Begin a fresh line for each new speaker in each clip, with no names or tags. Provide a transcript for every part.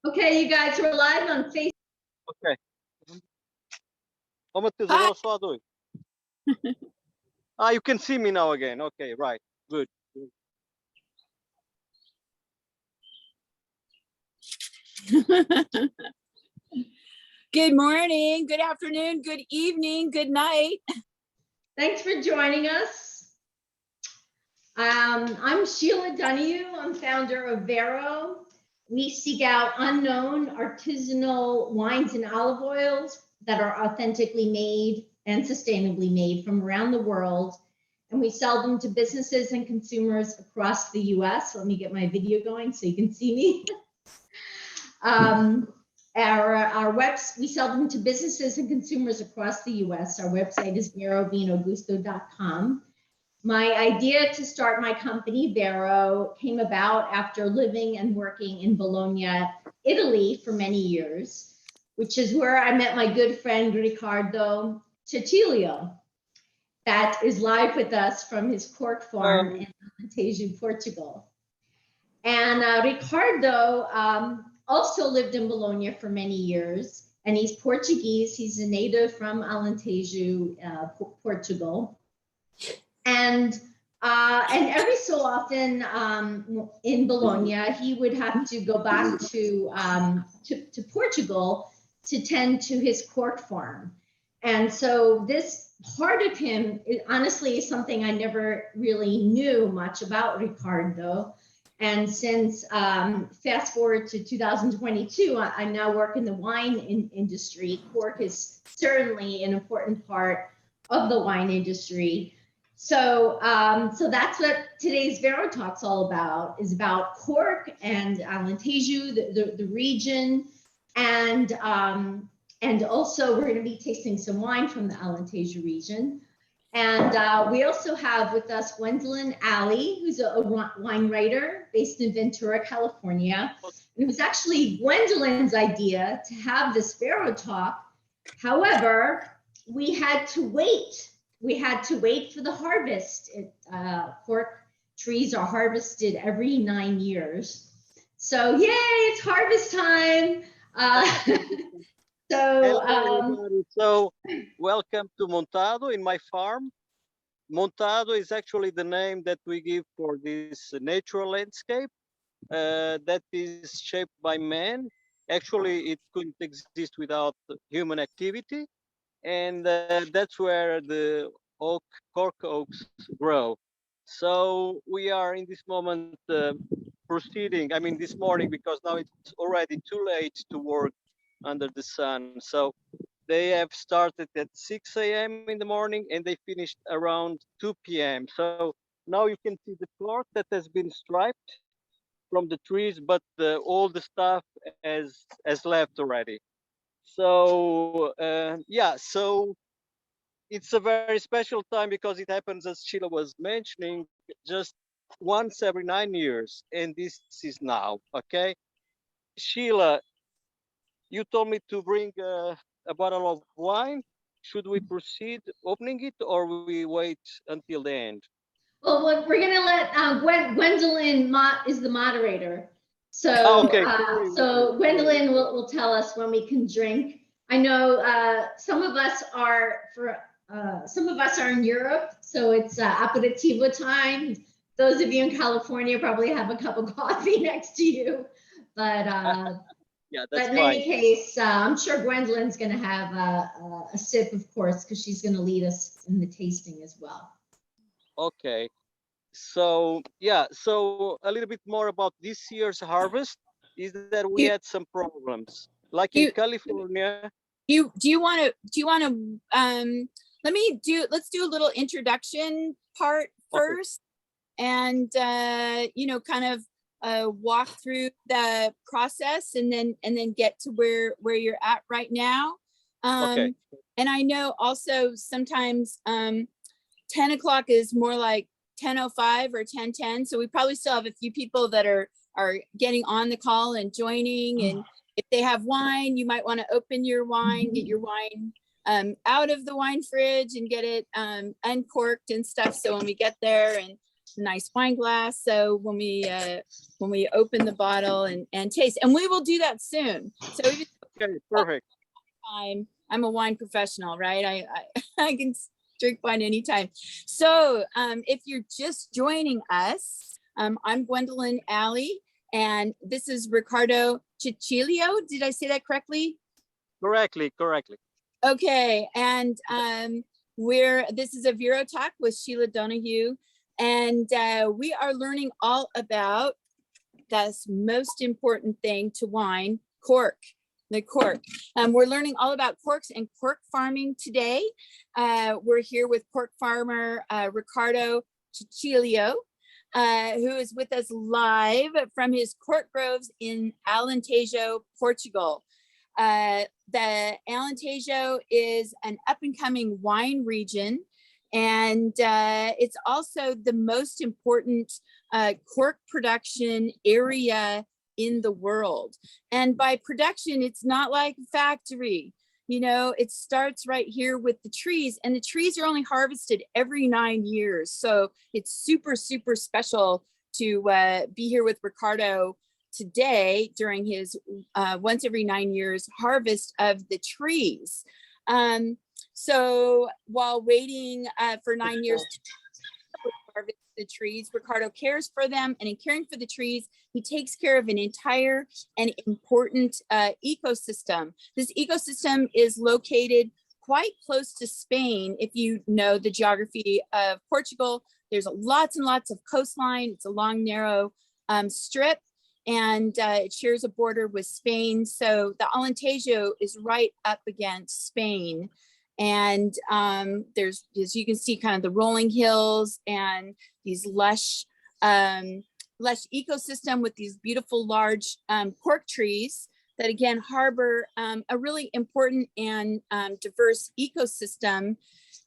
Okay, you guys, we're live on Facebook.
Okay. Hi. You can see me now again. Okay, right. Good.
Good morning, good afternoon, good evening, good night.
Thanks for joining us. I'm Sheila Donahue. I'm founder of Vero. We seek out unknown artisanal wines and olive oils that are authentically made and sustainably made from around the world. And we sell them to businesses and consumers across the US. Let me get my video going so you can see me. We sell them to businesses and consumers across the US. Our website is verovinogusto.com. My idea to start my company, Vero, came about after living and working in Bologna, Italy for many years, which is where I met my good friend, Riccardo Cecilio, that is live with us from his Cork farm in Alentejo, Portugal. And Riccardo also lived in Bologna for many years, and he's Portuguese. He's a native from Alentejo, Portugal. And every so often in Bologna, he would have to go back to Portugal to tend to his Cork farm. And so this part of him, honestly, is something I never really knew much about Riccardo. And since fast forward to 2022, I now work in the wine industry. Cork is certainly an important part of the wine industry. So that's what today's VeroTalk's all about, is about Cork and Alentejo, the region, and also we're going to be tasting some wine from the Alentejo region. And we also have with us Gwendolyn Alley, who's a wine writer based in Ventura, California. And it was actually Gwendolyn's idea to have this VeroTalk. However, we had to wait. We had to wait for the harvest. Cork trees are harvested every 9 years. So yay, it's harvest time.
So welcome to Montado in my farm. Montado is actually the name that we give for this natural landscape that is shaped by man. Actually, it couldn't exist without human activity. And that's where the cork oaks grow. So we are in this moment proceeding, I mean this morning, because now it's already too late to work under the sun. So they have started at 6 a.m. in the morning and they finished around 2 p.m. So now you can see the cork that has been striped from the trees, but all the stuff has left already. So yeah, so it's a very special time because it happens, as Sheila was mentioning, just once every 9 years, and this is now. Okay, Sheila, you told me to bring a bottle of wine. Should we proceed opening it, or we wait until the end?
Well, we're gonna let Gwendolyn is the moderator. So
okay.
So Gwendolyn will tell us when we can drink. I know some of us are in Europe, so it's aperitivo time. Those of you in California probably have a cup of coffee next to you, but
yeah, that's
but in any case, I'm sure Gwendolyn's going to have a sip, of course, because she's going to lead us in the tasting as well.
Okay. So yeah, so a little bit more about this year's harvest is that we had some problems, like in California.
Do you want to let's do a little introduction part first, and you know, kind of walk through the process and then get to where you're at right now. And I know also sometimes 10 o'clock is more like 10:05 or 10:10, so we probably still have a few people that are getting on the call and joining. And if they have wine, you might want to open your wine, get your wine out of the wine fridge and get it uncorked and stuff, so when we get there and nice wine glass. So when we open the bottle and taste, and we will do that soon. So even
Okay, perfect.
I'm a wine professional, right? I can drink wine anytime. So if you're just joining us, I'm Gwendolyn Alley, and this is Ricardo Cicilio. Did I say that correctly?
Correctly.
Okay, and this is a VeroTalk with Sheila Donahue, and we are learning all about this most important thing to wine, cork. The cork. We're learning all about corks and cork farming today. We're here with cork farmer Ricardo Cicilio, who is with us live from his cork groves in Alentejo, Portugal. The Alentejo is an up-and-coming wine region, and it's also the most important cork production area in the world. And by production, it's not like a factory. You know, it starts right here with the trees, and the trees are only harvested every 9 years. So it's super, super special to be here with Ricardo today during his once every 9 years harvest of the trees. So while waiting for 9 years to harvest the trees, Ricardo cares for them, and in caring for the trees, he takes care of an entire and important ecosystem. This ecosystem is located quite close to Spain. If you know the geography of Portugal, there's lots and lots of coastline. It's a long, narrow strip, and it shares a border with Spain. So the Alentejo is right up against Spain. And there's, as you can see, kind of the rolling hills and these lush ecosystem with these beautiful large cork trees that again harbor a really important and diverse ecosystem.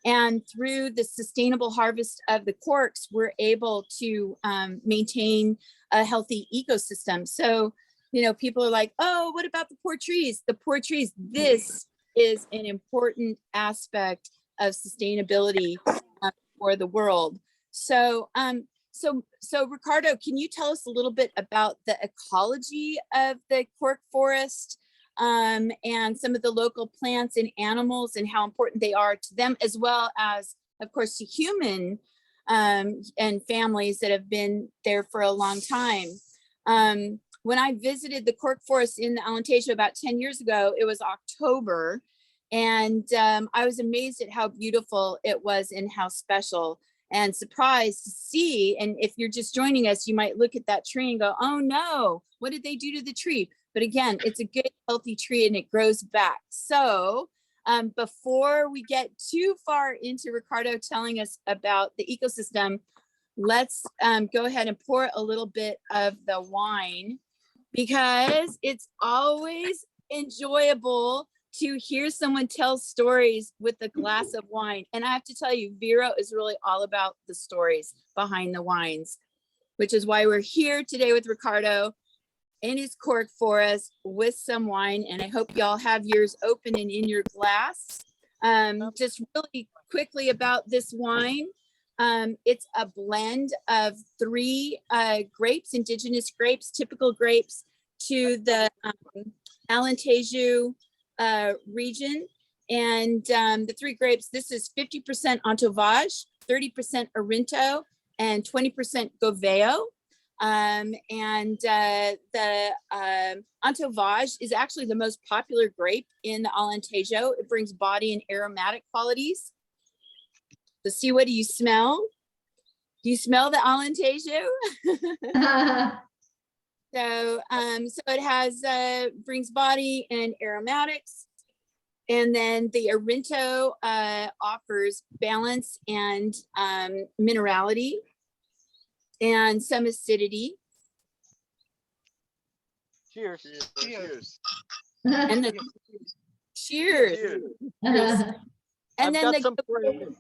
And through the sustainable harvest of the corks, we're able to maintain a healthy ecosystem. So, you know, people are like, oh, what about the poor trees? The poor trees, this is an important aspect of sustainability for the world. So, so Ricardo, can you tell us a little bit about the ecology of the cork forest and some of the local plants and animals and how important they are to them, as well as, of course, to human and families that have been there for a long time? When I visited the cork forest in the Alentejo about 10 years ago, it was October, and I was amazed at how beautiful it was and how special, and surprised to see. And if you're just joining us, you might look at that tree and go, oh no, what did they do to the tree? But again, it's a good, healthy tree, and it grows back. So before we get too far into Ricardo telling us about the ecosystem, let's go ahead and pour a little bit of the wine, because it's always enjoyable to hear someone tell stories with a glass of wine. And I have to tell you, Vero is really all about the stories behind the wines, which is why we're here today with Ricardo in his cork forest with some wine. And I hope y'all have yours open and in your glass. Just really quickly about this wine. It's a blend of 3 grapes, indigenous grapes, typical grapes to the Alentejo region. And the 3 grapes, this is 50% Entovage, 30% Arinto, and 20% Goveo. And the Entovage is actually the most popular grape in the Alentejo. It brings body and aromatic qualities. So see, what do you smell? Do you smell the Alentejo? So it has brings body and aromatics, and then the Arinto offers balance and minerality and some acidity.
Cheers.
Cheers.
And then cheers. And
I've
then
got some praise.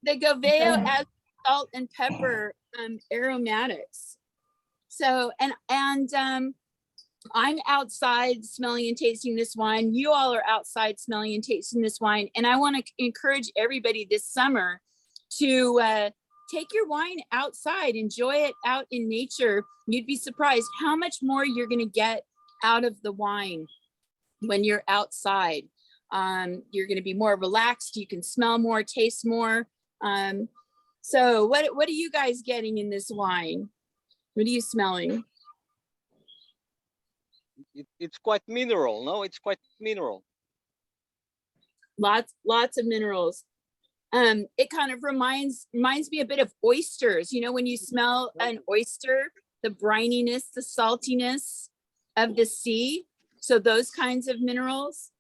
the Goveo adds salt and pepper aromatics. So, and I'm outside smelling and tasting this wine. You all are outside smelling and tasting this wine. And I want to encourage everybody this summer to take your wine outside, enjoy it out in nature. You'd be surprised how much more you're going to get out of the wine when you're outside. You're going to be more relaxed. You can smell more, taste more. So what are you guys getting in this wine? What are you smelling?
It's quite mineral, no? It's quite mineral.
Lots of minerals. It kind of reminds me a bit of oysters. You know, when you smell an oyster, the brininess, the saltiness of the sea. So those kinds of minerals.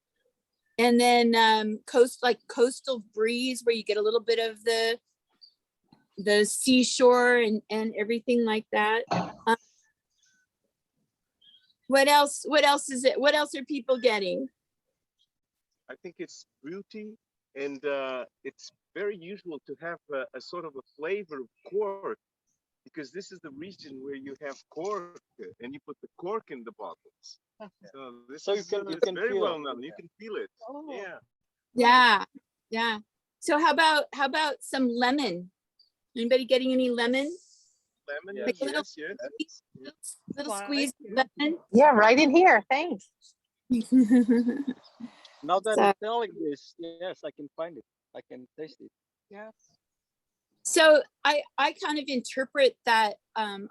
And then coastal breeze, where you get a little bit of the seashore and everything like that. What else is it? What else are people getting?
I think it's fruity, and it's very usual to have a sort of a flavor of cork, because this is the region where you have cork, and you put the cork in the bottles. So this
So
is
you can
very
feel
well
it.
known. You can feel it.
Oh.
Yeah.
Yeah. So how about some lemon? Anybody getting any lemon?
Lemon,
Yeah.
Like a little squeeze of lemon.
Yeah, right in here. Thanks.
Now that
So-
I'm telling this, yes, I can find it. I can taste it.
Yeah.
So I kind of interpret that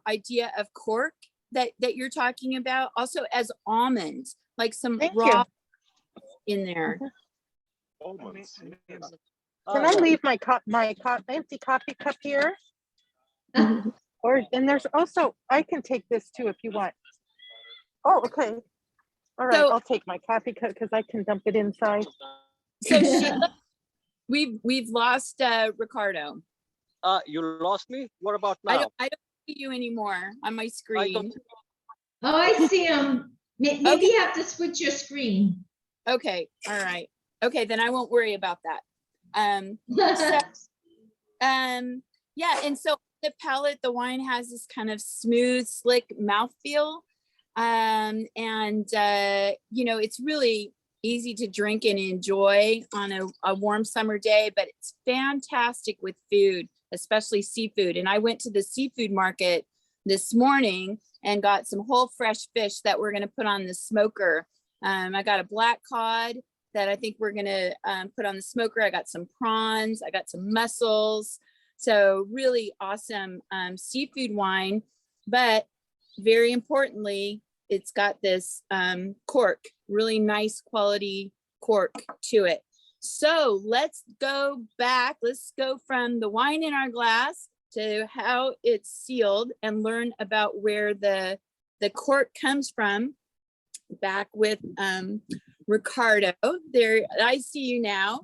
idea of cork that you're talking about also as almonds, like some
Thank
raw in there.
Almonds.
Can I leave my empty coffee cup here? And there's also, I can take this too if you want. Oh, okay. All right,
So-
I'll take my coffee cup because I can dump it inside.
So Sheila, we've lost Ricardo.
You lost me? What about
I
now?
don't see you anymore on my
I
screen.
don't-
Oh, I see him. Maybe
Okay.
you have to switch your screen.
Okay, all right. Okay, then I won't worry about that. Yeah, and so the palate, the wine has this kind of smooth, slick mouthfeel. It's really easy to drink and enjoy on a warm summer day, but it's fantastic with food, especially seafood. And I went to the seafood market this morning and got some whole fresh fish that we're going to put on the smoker. I got a black cod that I think we're going to put on the smoker. I got some prawns, I got some mussels. So really awesome seafood wine, but very importantly, it's got this cork, really nice quality cork to it. So let's go back. Let's go from the wine in our glass to how it's sealed and learn about where the cork comes from. Back with Ricardo. There, I see you now.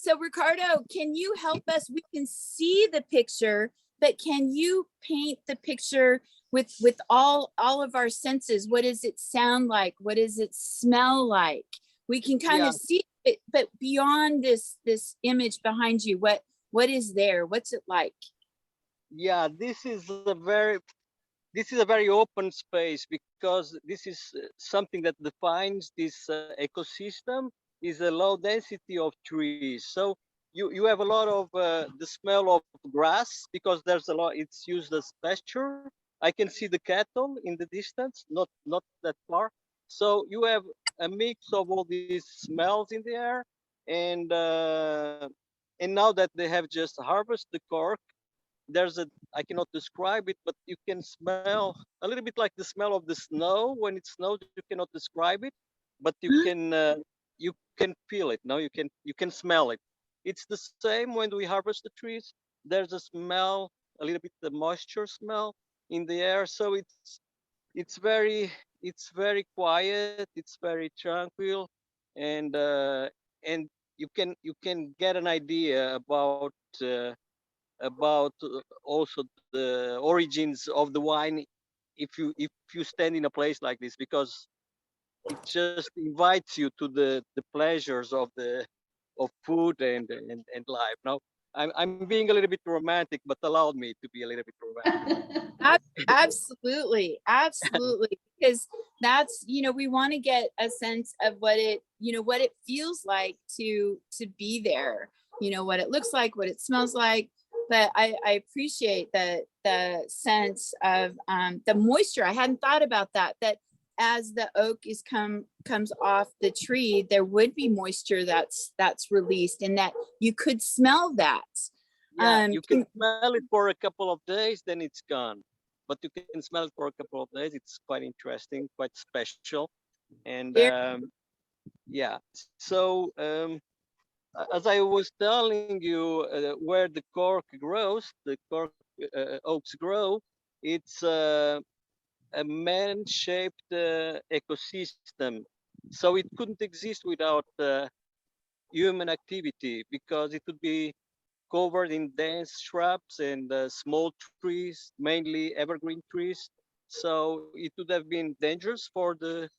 So Ricardo, can you help us? We can see the picture, but can you paint the picture with all of our senses? What does it sound like? What does it smell like? We can kind of see it, but beyond this image behind you, what is there? What's it like?
Yeah, this is a very open space, because this is something that defines this ecosystem is a low density of trees. So you have a lot of the smell of grass, because there's a lot, it's used as pasture. I can see the cattle in the distance, not that far. So you have a mix of all these smells in the air, and now that they have just harvested the cork, I cannot describe it, but you can smell a little bit like the smell of the snow. When it snows, you cannot describe it, but you can feel it. No, you can smell it. It's the same when we harvest the trees. There's a smell, a little bit the moisture smell in the air. So it's very quiet. It's very tranquil, and you can get an idea about also the origins of the wine if you stand in a place like this, because it just invites you to the pleasures of food and life. Now I'm being a little bit romantic, but allowed me to be a little bit romantic.
Absolutely, because that's, we want to get a sense of what it feels like to be there. you know, what it looks like, what it smells like. But I appreciate the sense of the moisture. I hadn't thought about that, that as the oak comes off the tree, there would be moisture that's released, and that you could smell that.
Yeah, you can smell it for a couple of days, then it's gone. But you can smell it for a couple of days. It's quite interesting, quite special. And yeah, so as I was telling you, where the cork grows, the cork oaks grow, it's a man-shaped ecosystem. So it couldn't exist without human activity, because it would be covered in dense shrubs and small trees, mainly evergreen trees. So it would have been dangerous for the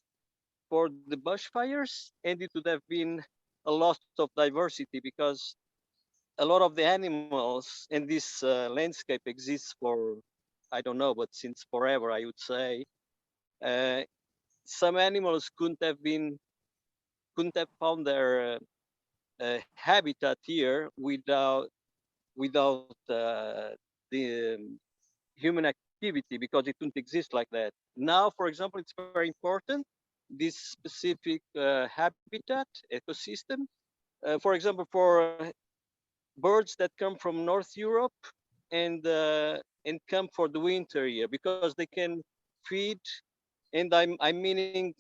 bushfires, and it would have been a loss of diversity, because a lot of the animals in this landscape exists for, I don't know, but since forever, I would say. Uh, some animals couldn't have found their habitat here without the human activity, because it wouldn't exist like that. Now, for example, it's very important, this specific habitat ecosystem. For example, for birds that come from North Europe and come for the winter here, because they can feed, and I'm meaning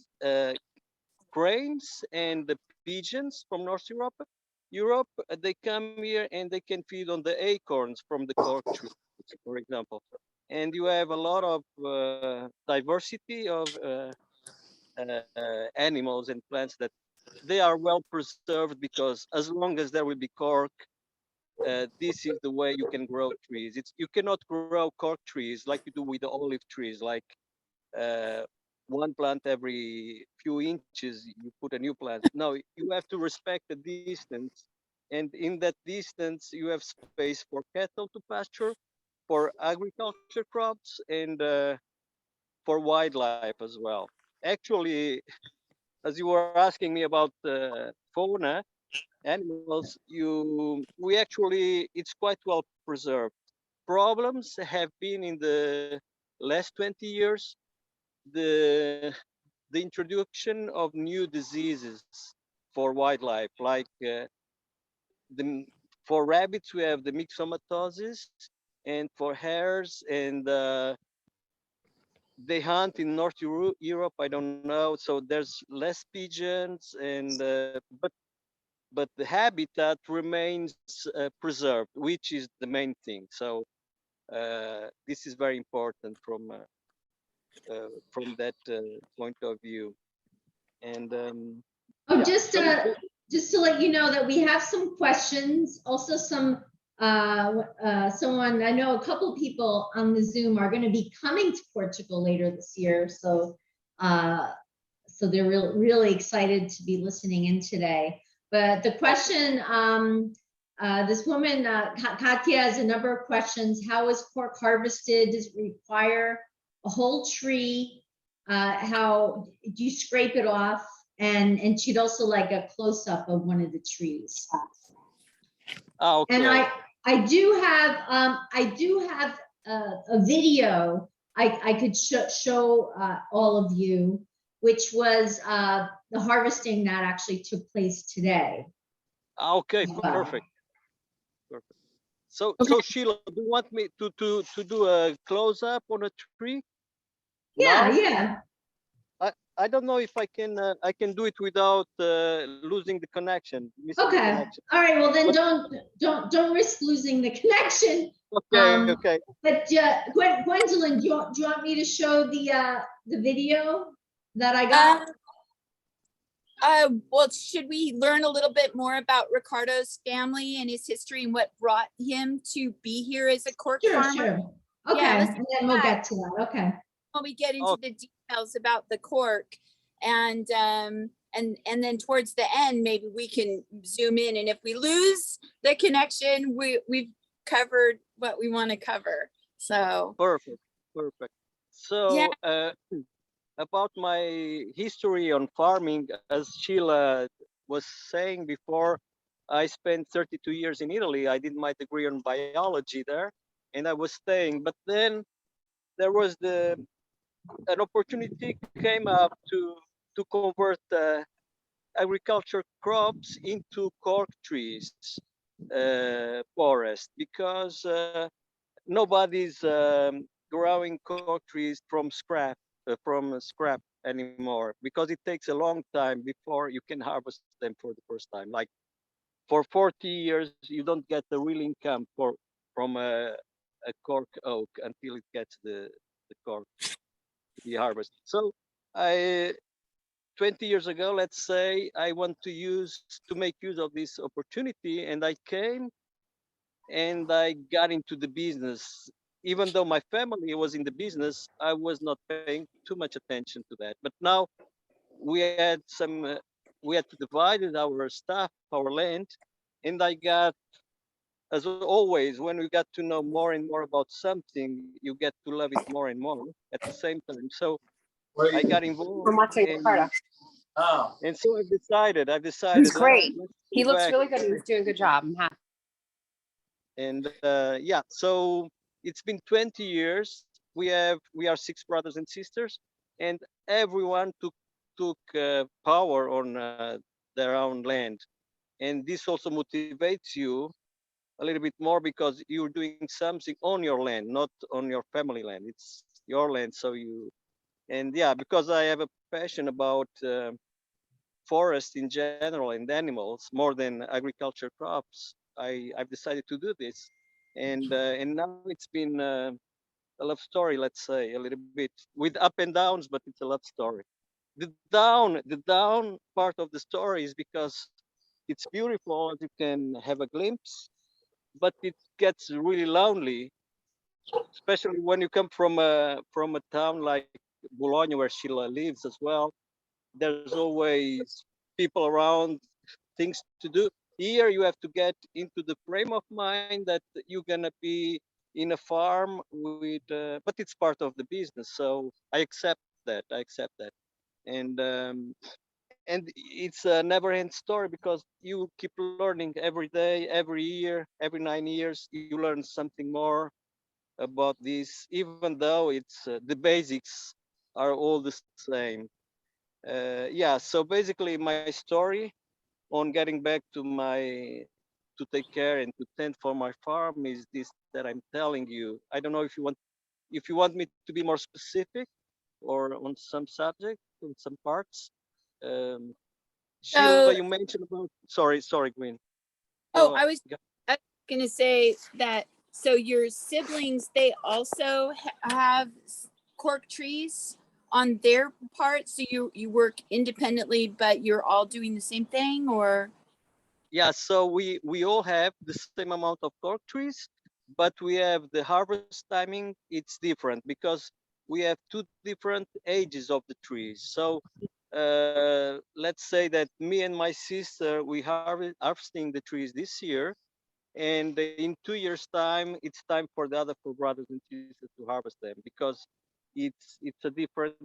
cranes and the pigeons from North Europe. They come here and they can feed on the acorns from the cork tree, for example. And you have a lot of diversity of animals and plants that they are well preserved, because as long as there will be cork, this is the way you can grow trees. You cannot grow cork trees like you do with the olive trees, like uh, one plant every few inches you put a new plant. No, you have to respect the distance, and in that distance you have space for cattle to pasture, for agriculture crops, and for wildlife as well. Actually, as you were asking me about fauna, animals, we actually, it's quite well preserved. Problems have been in the last 20 years, the the introduction of new diseases for wildlife, like the for rabbits we have the myxomatosis, and for hares, and they hunt in Europe. I don't know, so there's less pigeons, and but the habitat remains preserved, which is the main thing. So this is very important from that point of view. And
Oh,
yeah,
just to let you know that we have some questions. Also, some someone, I know a couple people on the Zoom are going to be coming to Portugal later this year, so so they're really excited to be listening in today. But the question, this woman, Katya, has a number of questions. How is cork harvested? Does it require a whole tree? How do you scrape it off? And she'd also like a close-up of one of the trees.
okay.
And I do have a video I could show all of you, which was the harvesting that actually took place today.
Okay, perfect. Perfect. So, so Sheila, do you want me to do a close up on a tree?
Yeah,
Now?
yeah.
I don't know if I can do it without losing the connection.
Okay.
The connection.
All right. Well, then don't risk losing the connection.
Okay. Okay.
But Gwendolyn, do you want me to show the video that I got?
Well, should we learn a little bit more about Ricardo's family and his history and what brought him to be here as a cork farmer?
Sure. Okay,
Yeah,
and then we'll get to that. Okay.
When we get into the details about the cork, and then towards the end, maybe we can zoom in, and if we lose the connection, we've covered what we want to cover. So
perfect. So
yeah.
About my history on farming, as Sheila was saying before, I spent 32 years in Italy. I did my degree on biology there, and I was staying. But then there was an opportunity came up to convert agriculture crops into cork trees forest because nobody's growing cork trees from scrap anymore because it takes a long time before you can harvest them for the first time. Like for 40 years, you don't get the real income from a cork oak until it gets the cork to be harvested. So I 20 years ago, let's say, I want to make use of this opportunity, and I came and I got into the business. Even though my family was in the business, I was not paying too much attention to that. But now we had we had to divide our stuff, our land, and I got, as always, when we got to know more and more about something, you get to love it more and more at the same time. So I got involved,
I'm watching
and
Ricardo. Oh,
and so I've
he's
decided,
great.
let's
He
go
looks
back.
really good. He's doing a good job. I'm happy.
And yeah, so it's been 20 years. We are six brothers and sisters, and everyone took power on their own land. And this also motivates you a little bit more because you're doing something on your land, not on your family land. It's your land, so you. And yeah, because I have a passion about forest in general and animals more than agriculture crops, I've decided to do this, and now it's been a love story, let's say, a little bit with up and downs, but it's a love story. The down part of the story is because it's beautiful, you can have a glimpse, but it gets really lonely, especially when you come from a town like Bologna, where Sheila lives as well. There's always people around, things to do. Here you have to get into the frame of mind that you're gonna be in a farm with, but it's part of the business. So I accept that. I accept that, and it's a never-end story because you keep learning every day, every year, every 9 years. You learn something more about this, even though it's the basics are all the same. Yeah, so basically my story on getting back to take care and to tend for my farm is this that I'm telling you. I don't know if you want me to be more specific or on some subject, on some parts. Um, Sheila,
So,
you mentioned about, sorry, Green.
oh,
Go, go.
I was gonna say that. So your siblings, they also have cork trees on their part. So you work independently, but you're all doing the same thing, or?
Yeah, so we all have the same amount of cork trees, but we have the harvest timing. It's different because we have two different ages of the trees. So let's say that me and my sister we harvesting the trees this year, and in 2 years' time, it's time for the other four brothers and sisters to harvest them because it's a different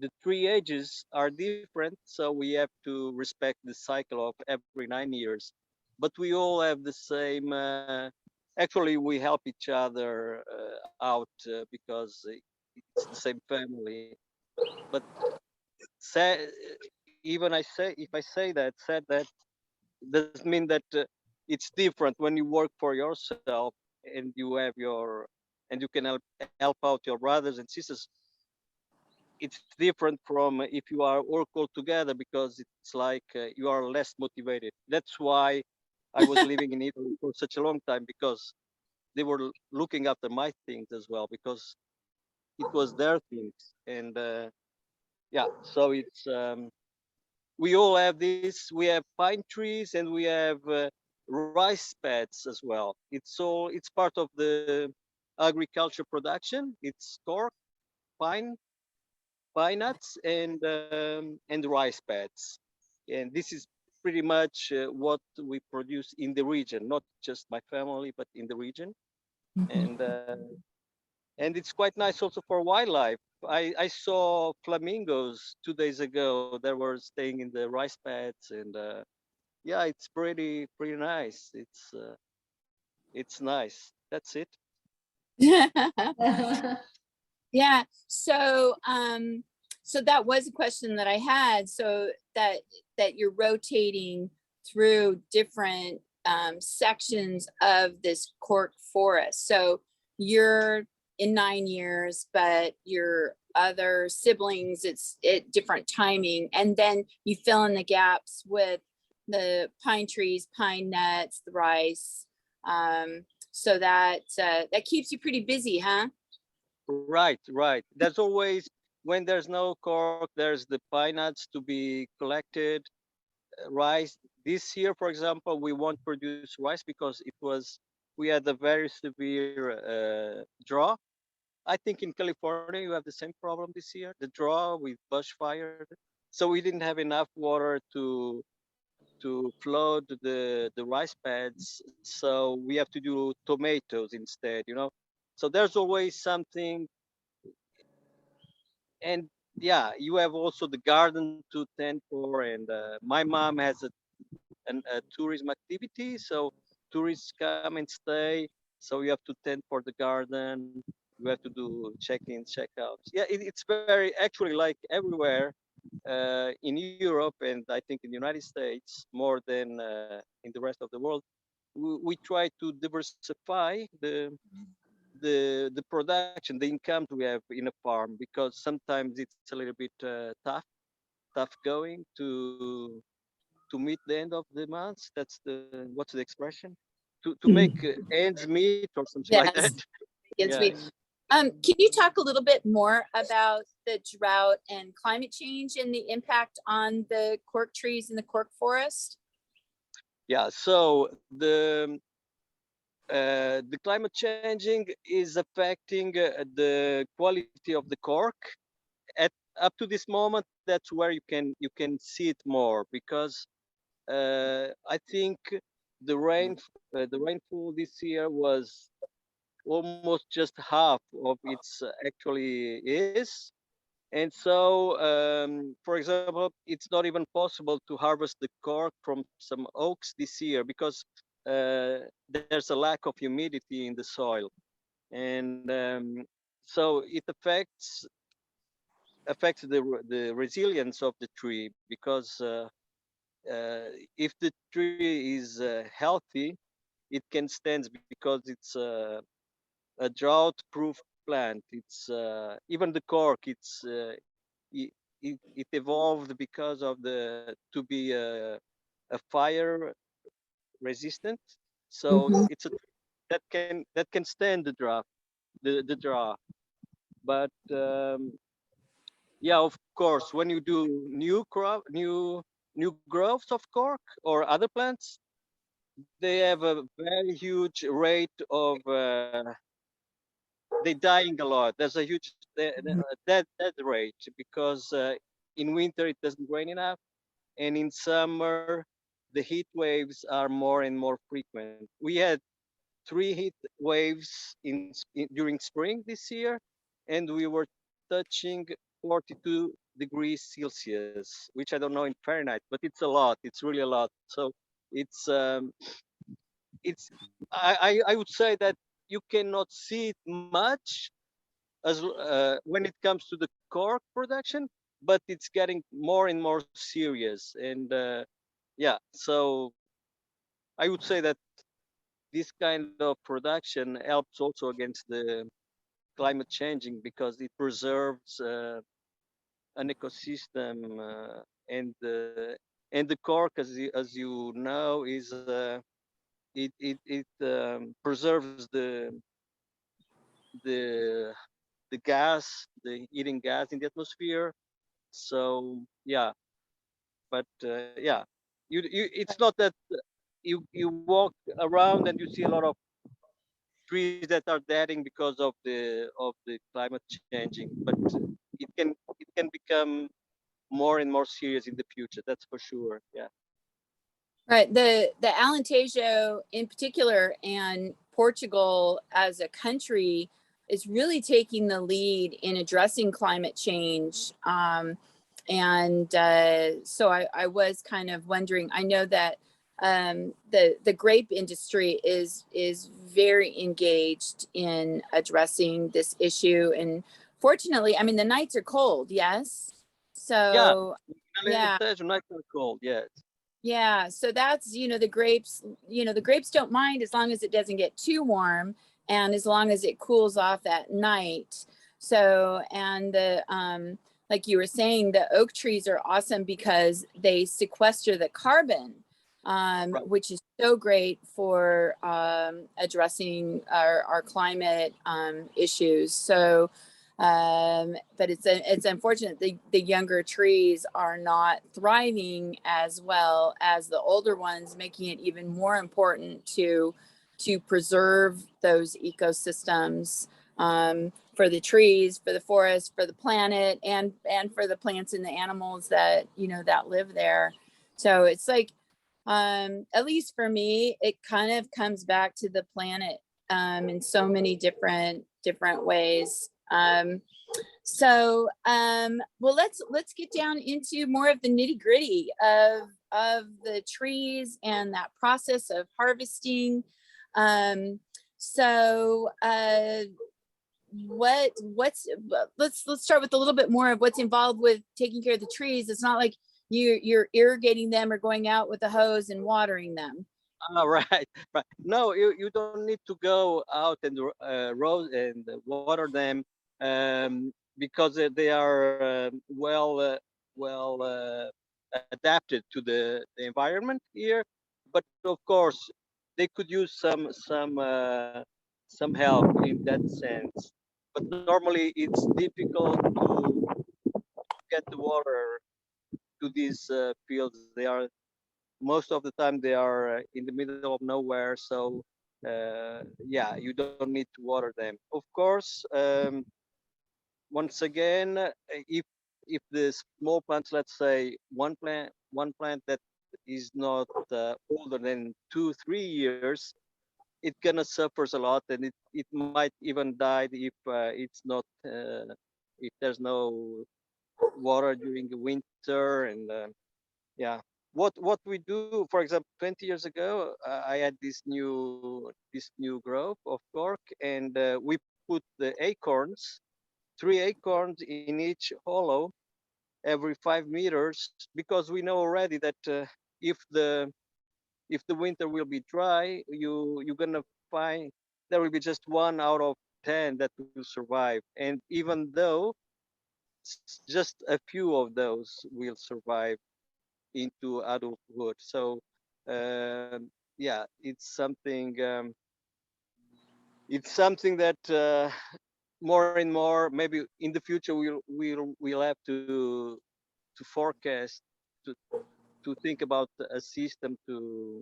the three ages are different, so we have to respect the cycle of every 9 years. But we all have the same. Actually, we help each other out because it's the same family. But say, even I say, if I say that, said that doesn't mean that it's different when you work for yourself and you have your and you can help out your brothers and sisters. It's different from if you are work all together because it's like you are less motivated. That's why I was living in Italy for such a long time because they were looking after my things as well because it was their things. And yeah, so it's we all have this. We have pine trees and we have rice pads as well. It's part of the agriculture production. It's cork, pine, pine nuts, and rice pads. And this is pretty much what we produce in the region, not just my family, but in the region. And and it's quite nice also for wildlife. I saw flamingos 2 days ago that were staying in the rice pads, and yeah, it's pretty nice. It's nice. That's it.
Yeah. So, so that was a question that I had. So that you're rotating through different sections of this cork forest. So you're in 9 years, but your other siblings, it's at different timing, and then you fill in the gaps with the pine trees, pine nuts, the rice. So that that keeps you pretty busy, huh?
Right, right. There's always, when there's no cork, there's the pine nuts to be collected, rice. This year, for example, we won't produce rice because we had a very severe drought. I think in California you have the same problem this year, the drought with bushfire. So we didn't have enough water to flood the rice pads. So we have to do tomatoes instead, you know. So there's always something. And yeah, you have also the garden to tend for. And my mom has a tourism activity, so tourists come and stay. So you have to tend for the garden. You have to do check-ins, check-outs. Yeah, it's very actually like everywhere in Europe, and I think in the United States more than in the rest of the world. We try to diversify the production, the income we have in a farm, because sometimes it's a little bit tough going to meet the end of the month. That's the what's the expression? To make ends meet or something like that.
Yes. Against
Yeah.
me. Can you talk a little bit more about the drought and climate change and the impact on the cork trees in the cork forest?
Yeah. So the climate changing is affecting the quality of the cork. At up to this moment, that's where you can see it more, because I think the rainfall this year was almost just half of its actually is. And so, for example, it's not even possible to harvest the cork from some oaks this year because there's a lack of humidity in the soil. And so it affects the resilience of the tree, because if the tree is healthy, it can stand because it's a drought-proof plant. It's even the cork. It, it evolved because of the to be a fire resistant. So
Mhm.
it's a that can stand the drought. But yeah, of course, when you do new growths of cork or other plants, they have a very huge rate of they dying a lot. There's a huge dead rate because in winter it doesn't rain enough, and in summer the heat waves are more and more frequent. We had 3 heat waves during spring this year, and we were touching 42 degrees Celsius, which I don't know in Fahrenheit, but it's a lot. It's really a lot. So it's um, it's I would say that you cannot see it much as when it comes to the cork production, but it's getting more and more serious. And yeah, so I would say that this kind of production helps also against the climate changing, because it preserves an ecosystem, and the cork, as you know, is it preserves the the gas, the eating gas in the atmosphere. So yeah, but yeah, it's not that you walk around and you see a lot of trees that are dying because of the climate changing, but it can become more and more serious in the future. That's for sure. Yeah.
Right. The Alentejo in particular and Portugal as a country is really taking the lead in addressing climate change. And so I was kind of wondering, I know that the grape industry is very engaged in addressing this issue. And fortunately, I mean, the nights are cold, yes. So yeah,
Nights are cold, yes.
yeah. So that's, the grapes, the grapes don't mind as long as it doesn't get too warm and as long as it cools off at night. So, and like you were saying, the oak trees are awesome because they sequester the carbon,
Right.
which is so great for addressing our climate issues. So, but it's unfortunate the younger trees are not thriving as well as the older ones, making it even more important to preserve those ecosystems, for the trees, for the forest, for the planet, and for the plants and the animals that that live there. So it's like, at least for me, it kind of comes back to the planet in so many different ways. Well, let's get down into more of the nitty gritty of the trees and that process of harvesting. Let's start with a little bit more of what's involved with taking care of the trees. It's not like you're irrigating them or going out with a hose and watering them.
Right, right. No, you don't need to go out and road and water them, because they are adapted to the environment here. But of course, they could use some help in that sense. But normally, it's difficult to get the water to these fields. They are most of the time they are in the middle of nowhere, so yeah, you don't need to water them. Of course, once again, if the small plants, let's say one plant that is not older than 2-3 years, it gonna suffers a lot, and it might even die if it's not if there's no water during the winter. And yeah, what we do, for example, 20 years ago, I had this new grove of cork, and we put the acorns, 3 acorns in each hollow every 5 meters, because we know already that if the winter will be dry, you're gonna find there will be just 1 out of 10 that will survive. And even though just a few of those will survive into adulthood. So yeah, it's something that more and more, maybe in the future, we'll have to forecast, to think about a system to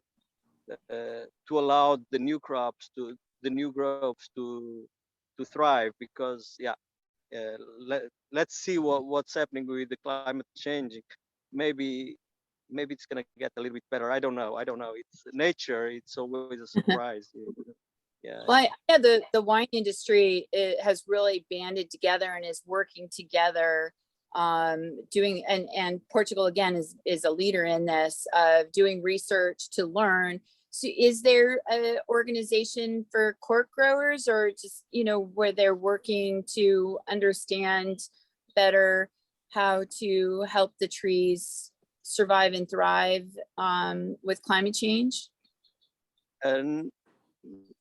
allow the new crops to thrive. Because yeah, let's see what's happening with the climate changing. Maybe it's gonna get a little bit better. I don't know. It's nature. It's always a surprise. Yeah.
Well, yeah, the wine industry, it has really banded together and is working together, doing, and Portugal again is a leader in this, doing research to learn. So is there an organization for cork growers, or just, where they're working to understand better how to help the trees survive and thrive with climate change?
And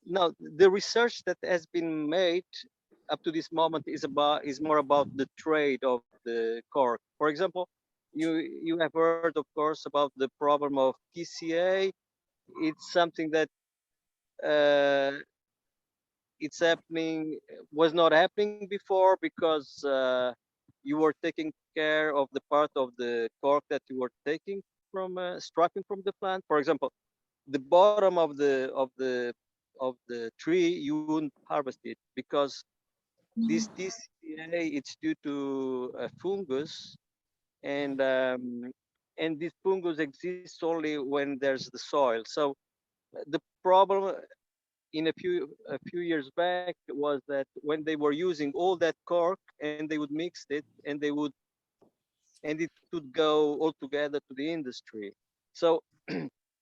no, the research that has been made up to this moment is more about the trade of the cork. For example, you have heard, of course, about the problem of PCA. It's something that uh, was not happening before, because you were taking care of the part of the cork that you were taking from stripping from the plant. For example, the bottom of the tree, you wouldn't harvest it, because this TCA, it's due to a fungus, and this fungus exists only when there's the soil. So the problem in a few years back was that when they were using all that cork and they would mix it, and it would go all together to the industry. So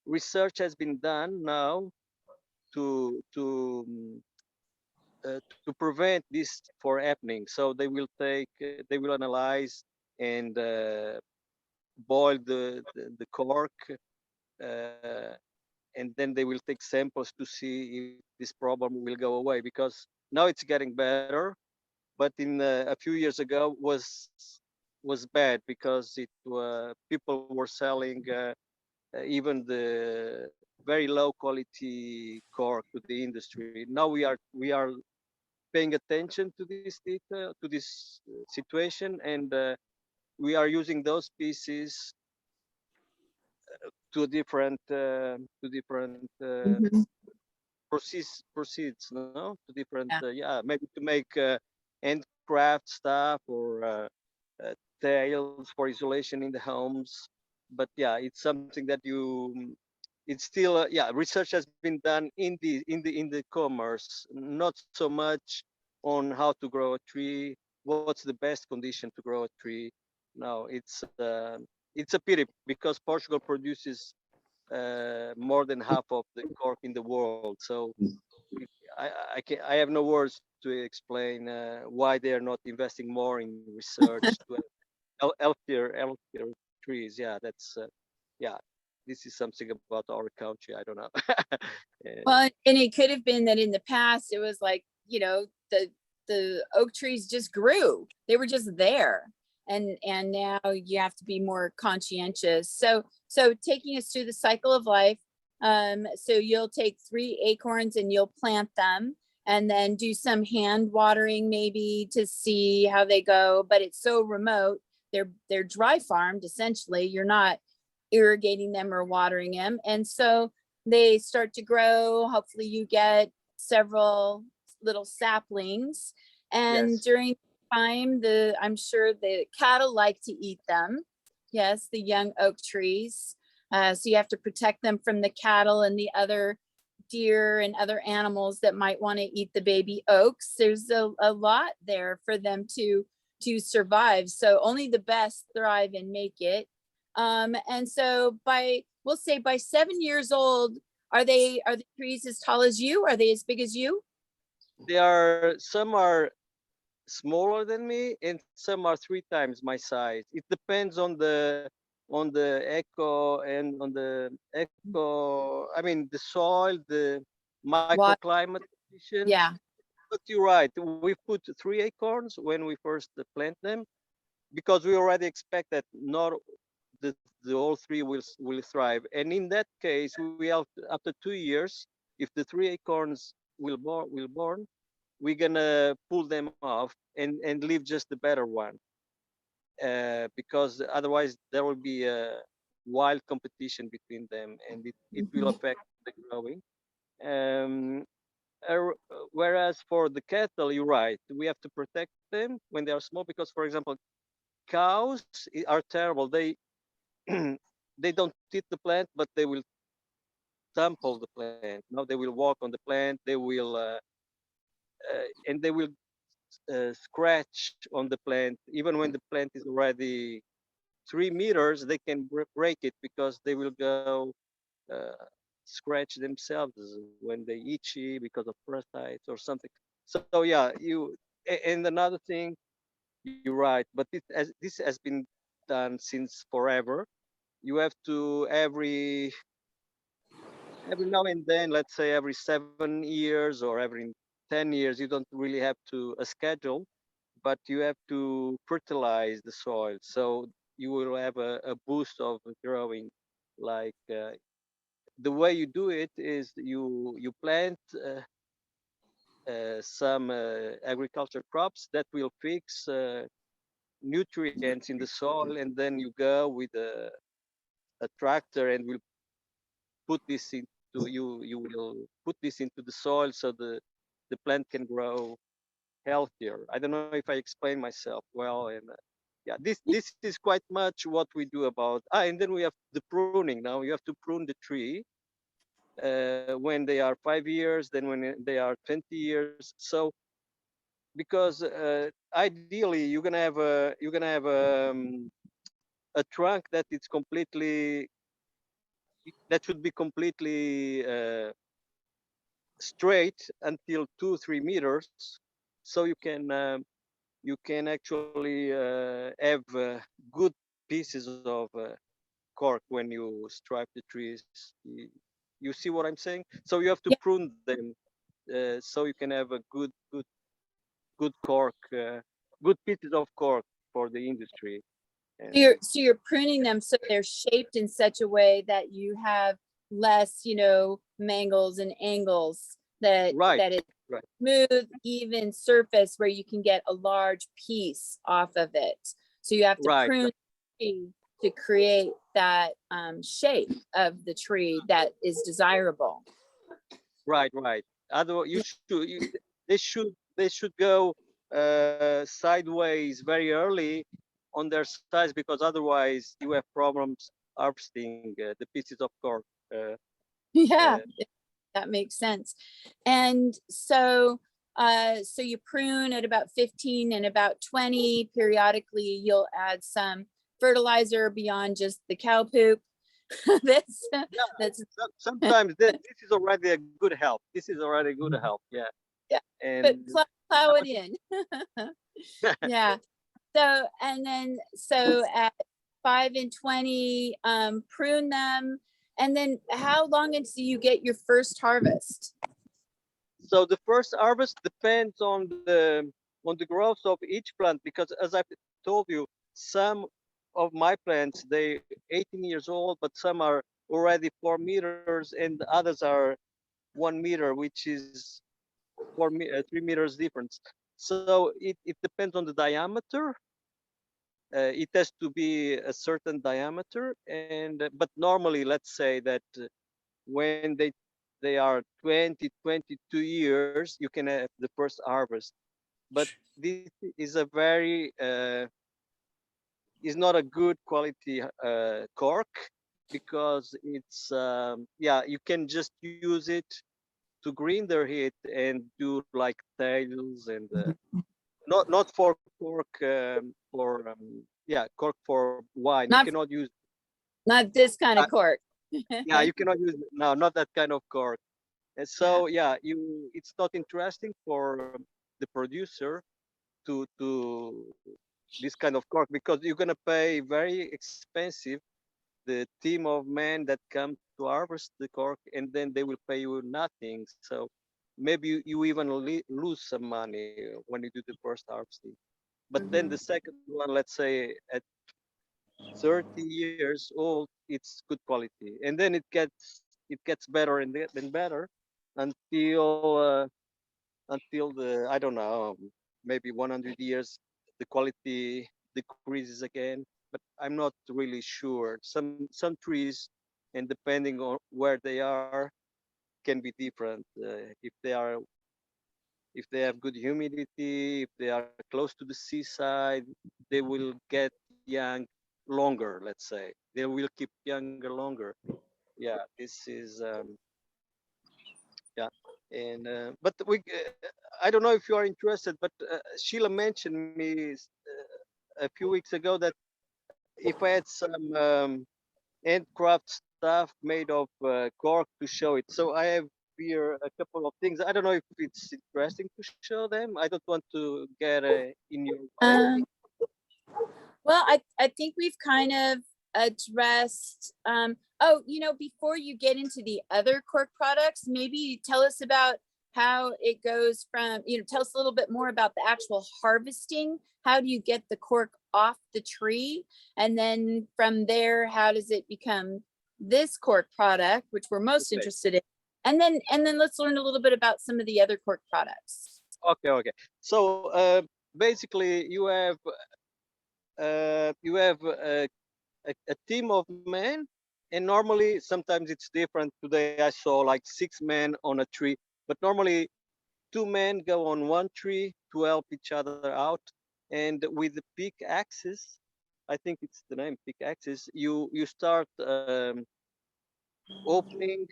research has been done now to prevent this for happening. So they will analyze and boil the cork, uh, and then they will take samples to see if this problem will go away. Because now it's getting better, but in a few years ago was bad because people were selling even the very low quality cork to the industry. Now we are paying attention to this detail, to this situation, and we are using those pieces to different
Mhm.
proceeds, no, to different
Yeah.
yeah, maybe to make handcraft stuff or tails for isolation in the homes. But yeah, it's something that it's still yeah, research has been done in the commerce, not so much on how to grow a tree, what's the best condition to grow a tree. No, it's a pity because Portugal produces more than half of the cork in the world. So I have no words to explain why they are not investing more in research to have healthier trees. Yeah, that's yeah. This is something about our country. I don't know.
Well, and it could have been that in the past it was like, you know, the oak trees just grew. They were just there. And now you have to be more conscientious. So taking us through the cycle of life. So you'll take 3 acorns and you'll plant them and then do some hand watering maybe to see how they go. But it's so remote. They're dry farmed essentially. You're not irrigating them or watering them. And so they start to grow. Hopefully you get several little saplings. And
Yes.
during time, I'm sure the cattle like to eat them. Yes, the young oak trees. So you have to protect them from the cattle and the other deer and other animals that might want to eat the baby oaks. There's a lot there for them to survive. So only the best thrive and make it. And so we'll say by 7 years old, are the trees as tall as you? Are they as big as you?
Some are smaller than me and some are 3 times my size. It depends on the echo and on the echo. I mean the soil, the
What?
microclimate condition.
Yeah.
But you're right. We put 3 acorns when we first plant them because we already expect that not the, the all three will thrive. And in that case, we have after 2 years, if the 3 acorns will born, we're gonna pull them off and leave just the better one, because otherwise there will be a wild competition between them, and it will
Mhm.
affect the growing. Um, Whereas for the cattle, you're right. We have to protect them when they are small because, for example, cows are terrible. They they don't eat the plant, but they will trample the plant. No, they will walk on the plant. They will and they will scratch on the plant. Even when the plant is already 3 meters, they can break it because they will go uh, scratch themselves when they itchy because of parasites or something. So yeah, and another thing, you're right, but this has been done since forever. You have to every now and then, let's say every 7 years or every 10 years, you don't really have to a schedule, but you have to fertilize the soil. So you will have a boost of growing. Like the way you do it is you plant some agriculture crops that will fix nutrients in the soil, and then you go with a tractor and will put this into you will put this into the soil so the plant can grow healthier. I don't know if I explain myself well, and yeah, this is quite much what we do about. And then we have the pruning. Now you have to prune the tree when they are 5 years, then when they are 20 years. So because ideally you're gonna have a trunk that is completely that should be completely straight until 2-3 meters, so you can actually have good pieces of cork when you stripe the trees. You see what I'm saying? So you have to
Yeah.
prune them so you can have a good cork, good pieces of cork for the industry. And
So you're pruning them so they're shaped in such a way that you have less, mangles and angles, that
right,
it's
right,
smooth, even surface where you can get a large piece off of it. So you have to
right,
prune the tree to create that shape of the tree that is desirable.
right. Otherwise, they should go sideways very early on their size, because otherwise you have problems harvesting the pieces of cork. Uh,
Yeah,
uh,
that makes sense. And so you prune at about 15 and about 20. Periodically, you'll add some fertilizer beyond just the cow poop. that's
yeah,
that's
sometimes this is already a good help. This is already a good help. Yeah,
yeah, but
and
plow it in. Yeah. So at 5 and 20, prune them. And then how long until you get your first harvest?
so the first harvest depends on the growth of each plant, because as I told you, some of my plants, they 18 years old, but some are already 4 meters, and others are 1 meter, which is 3 meters difference. So it depends on the diameter. It has to be a certain diameter, and but normally, let's say that when they are 20, 22 years, you can have the first harvest. But this is a very is not a good quality cork, because it's yeah, you can just use it to grinder it and do like tails, and not for cork, for yeah, cork for wine. You
Not
cannot use
not this kind of cork.
yeah, you cannot use, no, not that kind of cork. And
Yeah.
so yeah, it's not interesting for the producer to this kind of cork, because you're gonna pay very expensive the team of men that come to harvest the cork, and then they will pay you nothing. So maybe you even lose some money when you do the first harvesting. But then the
Mhm.
second one, let's say at 30 years old, it's good quality, and then it gets better and then better until the, I don't know, maybe 100 years, the quality decreases again. But I'm not really sure. Some trees, and depending on where they are, can be different. If they have good humidity, if they are close to the seaside, they will get young longer. Let's say they will keep younger longer. Yeah, this is yeah. And but I don't know if you are interested, but Sheila mentioned me a few weeks ago that if I had some handcraft stuff made of cork to show it. So I have here a couple of things. I don't know if it's interesting to show them. I don't want to get in your way.
Um, well, I think we've kind of addressed, before you get into the other cork products, maybe tell us about how it goes from, tell us a little bit more about the actual harvesting. How do you get the cork off the tree? And then from there, how does it become this cork product, which we're most
Okay.
interested in? And then let's learn a little bit about some of the other cork products.
Okay. So basically, you have a team of men, and normally sometimes it's different. Today I saw like 6 men on a tree, but normally 2 men go on one tree to help each other out, and with the pickaxes, I think it's the name, pickaxes, you start opening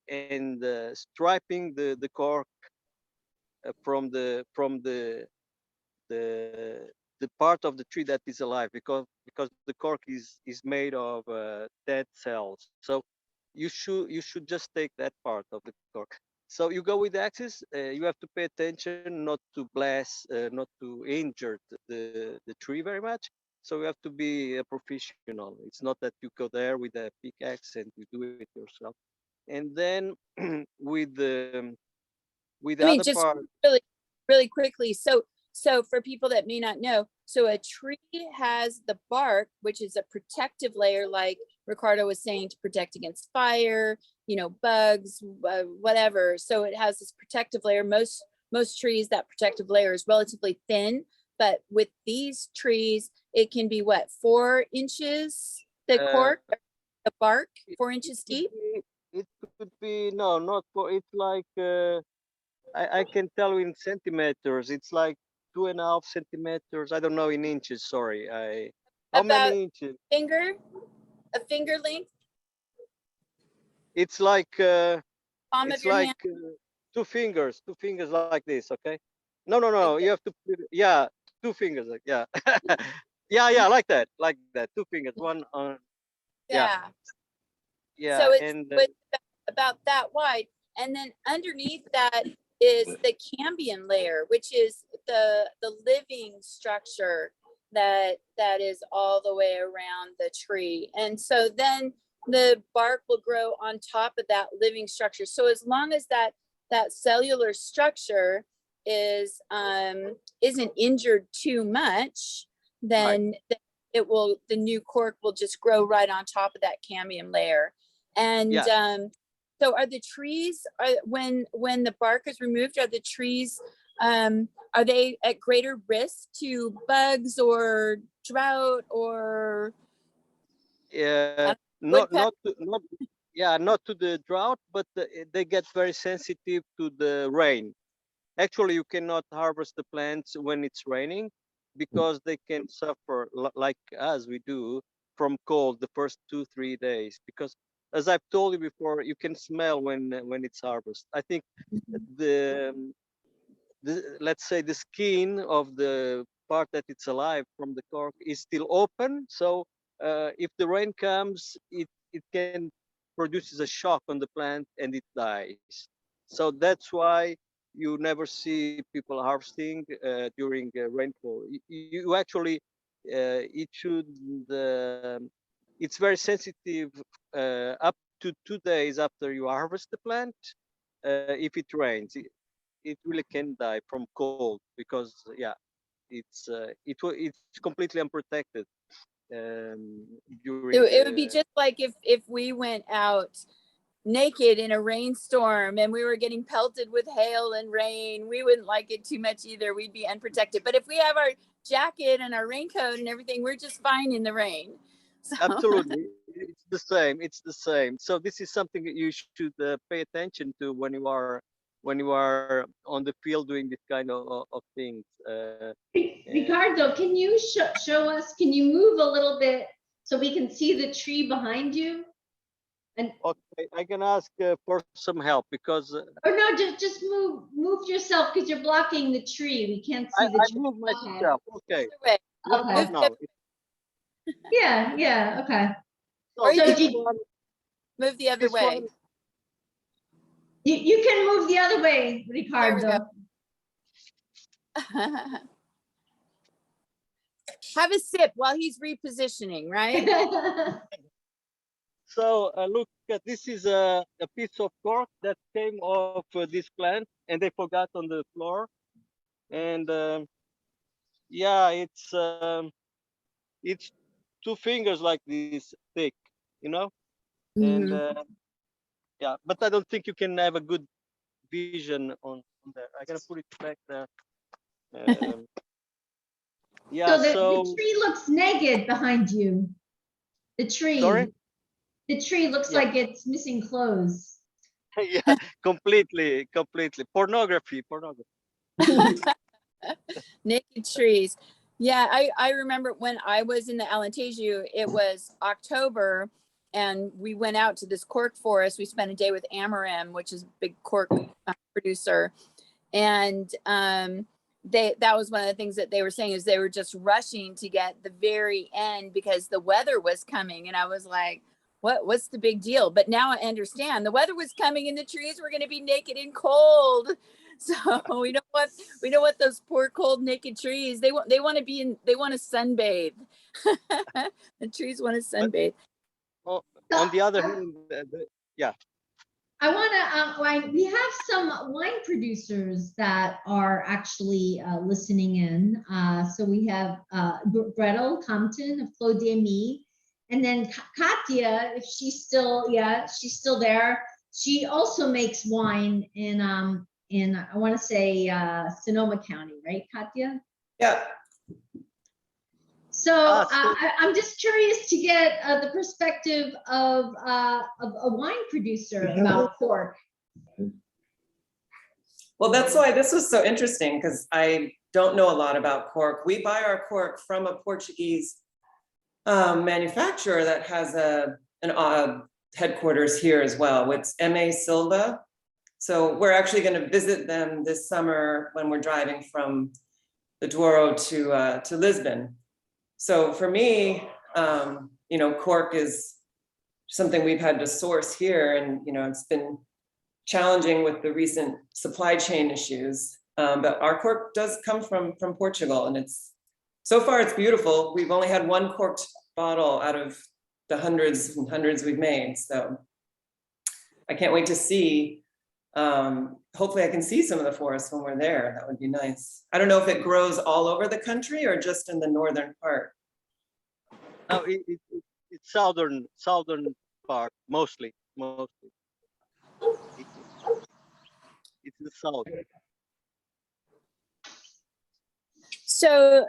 and striping the cork from the the part of the tree that is alive, because the cork is made of dead cells. So you should just take that part of the cork. So you go with the axis. You have to pay attention not to blast, not to injure the tree very much. So you have to be a professional. It's not that you go there with a pickaxe and you do it yourself. And then with the
I mean,
other
just
part,
really, really quickly. So for people that may not know, so a tree has the bark, which is a protective layer, like Ricardo was saying, to protect against fire, bugs, whatever. So it has this protective layer. Most trees, that protective layer is relatively thin, but with these trees, it can be what, 4 inches, the cork, the bark, 4 inches deep?
it could be no, not for. It's like I can tell you in centimeters. It's like 2.5 centimeters. I don't know in inches. Sorry. How
About
many inches?
a finger length,
It's like
palm of
it's
your
like
hand.
two fingers like this. Okay. No. You have to put yeah, 2 fingers. Yeah. Yeah, like that. 2 fingers. One on. Yeah,
Yeah.
yeah,
So
and
it's about that wide. And then underneath that is the cambium layer, which is the living structure that is all the way around the tree. And so then the bark will grow on top of that living structure. So as long as that cellular structure is isn't injured too much, then the new cork will just grow right on top of that cambium layer. And
yeah.
so are the trees, when the bark is removed, are the trees, are they at greater risk to bugs or drought or woodpecker?
Not to the drought, but they get very sensitive to the rain. Actually, you cannot harvest the plants when it's raining because they can suffer like as we do from cold the first 2-3 days. Because as I've told you before, you can smell when it's harvest. I think the let's say the skin of the part that it's alive from the cork is still open. So if the rain comes, it can produces a shock on the plant and it dies. So that's why you never see people harvesting during rainfall. You actually it should it's very sensitive up to 2 days after you harvest the plant. If it rains, it really can die from cold because it's completely unprotected during
It would be
the.
just like if we went out naked in a rainstorm and we were getting pelted with hail and rain, we wouldn't like it too much either. We'd be unprotected. But if we have our jacket and our raincoat and everything, we're just fine in the rain. So
Absolutely, it's the same. So this is something that you should pay attention to when you are on the field doing this kind of things. And
Ricardo, can you show us, can you move a little bit so we can see the tree behind you? And
okay, I can ask for some help because
or no, just move yourself because you're blocking the tree. We can't see the
I
tree.
move
Okay.
myself. Okay,
anyway,
what
Okay.
about now?
Yeah, okay.
or you
So
can
This one,
move the other
this
way.
one.
you can move the other way,
There we
Ricardo.
Have a sip while he's repositioning, right?
So look at this is a piece of cork that came off this plant and they forgot on the floor. And yeah, it's 2 fingers like this thick, you know. And
Mhm.
yeah, but I don't think you can have a good vision on that. I gotta put it back there. Um, yeah,
So the
so
tree looks naked behind you. The
sorry.
tree. The tree looks
Yeah,
like it's missing clothes.
yeah, completely. Pornography.
Naked trees. Yeah, I remember when I was in the Alentejo, it was October and we went out to this cork forest. We spent a day with Amarim, which is a big cork producer. And that was one of the things that they were saying is they were just rushing to get the very end because the weather was coming. And I was like, what's the big deal? But now I understand the weather was coming and the trees were going to be naked and cold. So we don't want those poor cold naked trees. They want to sunbathe. The trees want to sunbathe.
On the other hand, yeah.
I want to, we have some wine producers that are actually listening in. So we have Gretel Compton of Clos d'Ami, and then Katya, if she's still there. She also makes wine in I want to say Sonoma County, right, Katya?
Yeah.
So I'm just curious to get the perspective of a wine producer about Cork.
Well, that's why this was so interesting, because I don't know a lot about Cork. We buy our Cork from a Portuguese manufacturer that has an headquarters here as well. It's M.A. Silva. So we're actually going to visit them this summer when we're driving from the Douro to Lisbon. So for me, Cork is something we've had to source here, and it's been challenging with the recent supply chain issues. But our Cork does come from Portugal, and so far it's beautiful. We've only had one corked bottle out of the hundreds and hundreds we've made. So I can't wait to see. Hopefully I can see some of the forest when we're there. That would be nice. I don't know if it grows all over the country or just in the northern part.
No, it's southern part, mostly. It's the south.
So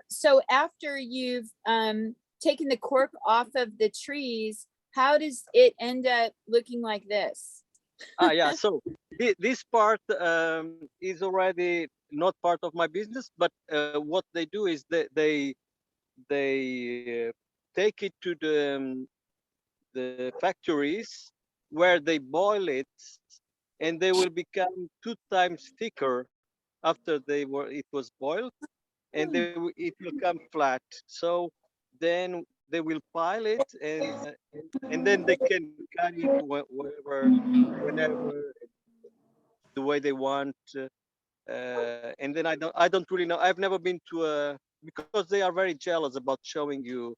after you've taken the cork off of the trees, how does it end up looking like this?
Yeah, so this part is already not part of my business, but what they do is they take it to the factories where they boil it, and they will become 2 times thicker after it was boiled, and it will come flat. So then they will pile it, and then they can carry it whenever, the way they want. And then I don't really know. I've never been to because they are very jealous about showing you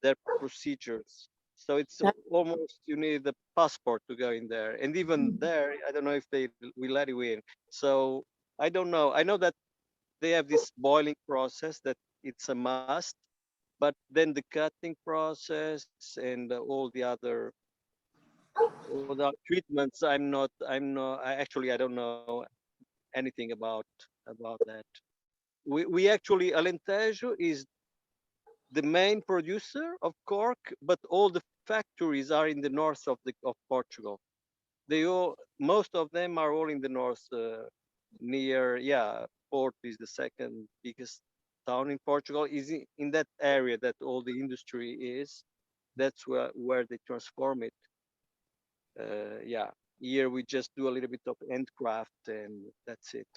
their procedures. So it's almost, you need the passport to go in there, and even there, I don't know if they will let you in. So I don't know. I know that they have this boiling process that it's a must, but then the cutting process and all the other treatments, I don't know anything about that. We actually, Alentejo is the main producer of cork, but all the factories are in the north of Portugal. Most of them are all in the north, near, Porto is the second biggest town in Portugal, is in that area that all the industry is. That's where they transform it. Here we just do a little bit of handcraft, and that's it.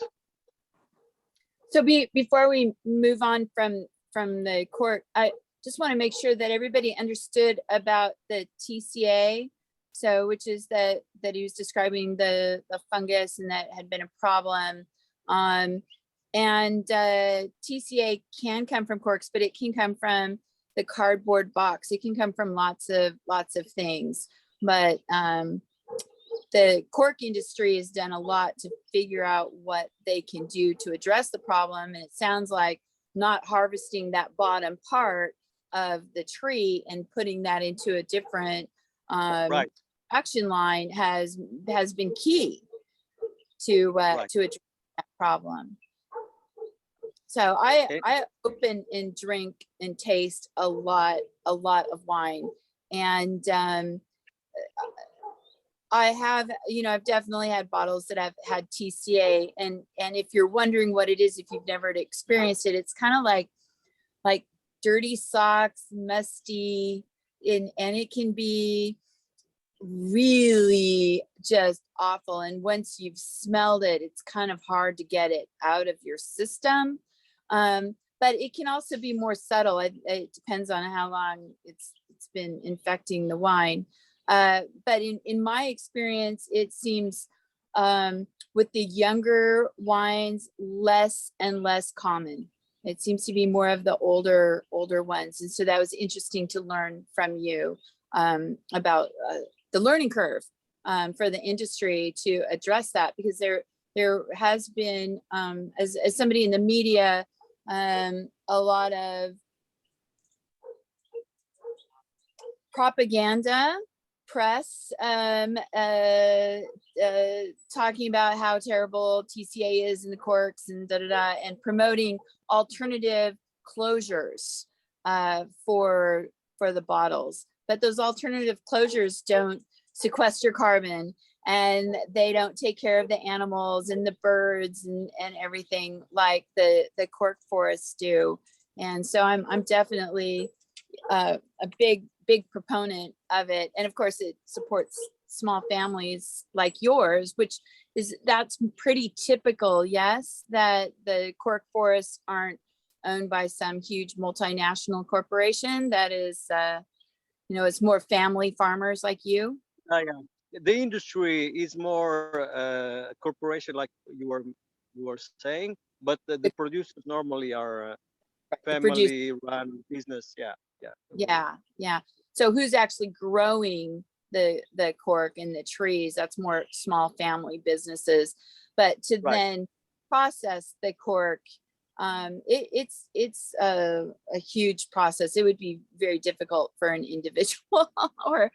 So before we move on from the cork, I just want to make sure that everybody understood about the TCA. So, which is that he was describing the fungus, and that had been a problem. And TCA can come from corks, but it can come from the cardboard box. It can come from lots of things. But the cork industry has done a lot to figure out what they can do to address the problem. And it sounds like not harvesting that bottom part of the tree and putting that into a different action line has been key to address that problem. So I open and drink and taste a lot of wine, and I have, I've definitely had bottles that have had TCA, and if you're wondering what it is, if you've never experienced it, it's kind of like dirty socks, musty, and it can be really just awful. And once you've smelled it, it's kind of hard to get it out of your system. But it can also be more subtle. It depends on how long it's been infecting the wine. But in my experience, it seems with the younger wines, less and less common. It seems to be more of the older ones. And so that was interesting to learn from you about the learning curve for the industry to address that, because there has been, as somebody in the media, a lot of propaganda press talking about how terrible TCA is in the Corks and and promoting alternative closures for the bottles. But those alternative closures don't sequester carbon, and they don't take care of the animals and the birds and everything like the cork forests do. And so I'm definitely a big proponent of it. And of course it supports small families like yours, that's pretty typical. Yes, that the cork forests aren't owned by some huge multinational corporation. That is, it's more family farmers like you.
Yeah. The industry is more corporation, like you were saying, but the producers normally are family-run business.
Yeah. So who's actually growing the cork and the trees? That's more small family businesses. But to then process the cork, it's a huge process. It would be very difficult for an individual or